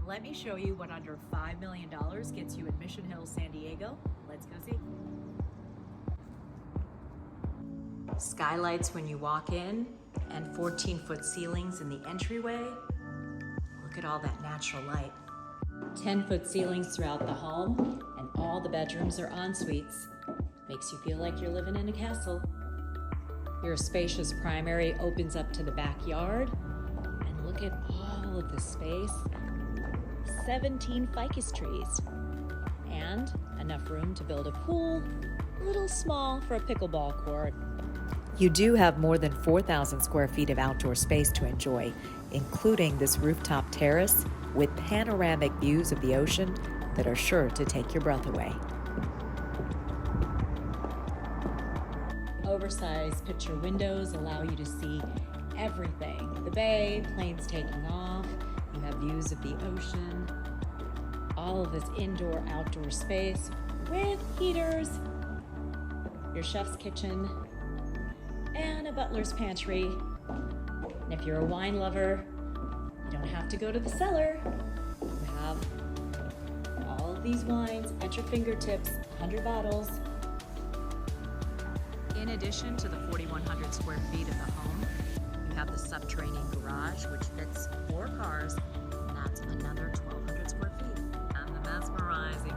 Let me show you what under $5 million gets you in Mission Hills, San Diego. Let's go see. Skylights when you walk in and 14-foot ceilings in the entryway. Look at all that natural light. 10-foot ceilings throughout the home, and all the bedrooms are en suites. Makes you feel like you're living in a castle. Your spacious primary opens up to the backyard, and look at all of the space. 17 ficus trees, and enough room to build a pool, a little small for a pickleball court. You do have more than 4,000 square feet of outdoor space to enjoy, including this rooftop terrace with panoramic views of the ocean that are sure to take your breath away. Oversized picture windows allow you to see everything. The bay, planes taking off, you have views of the ocean, all of this indoor-outdoor space with heaters, your chef's kitchen, and a butler's pantry. And if you're a wine lover, you don't have to go to the cellar. You have all of these wines at your fingertips, 100 bottles. In addition to the 4,100 square feet of the home, you have the subterranean garage, which fits 4 cars, and that's another 1,200 square feet. And the mesmerizing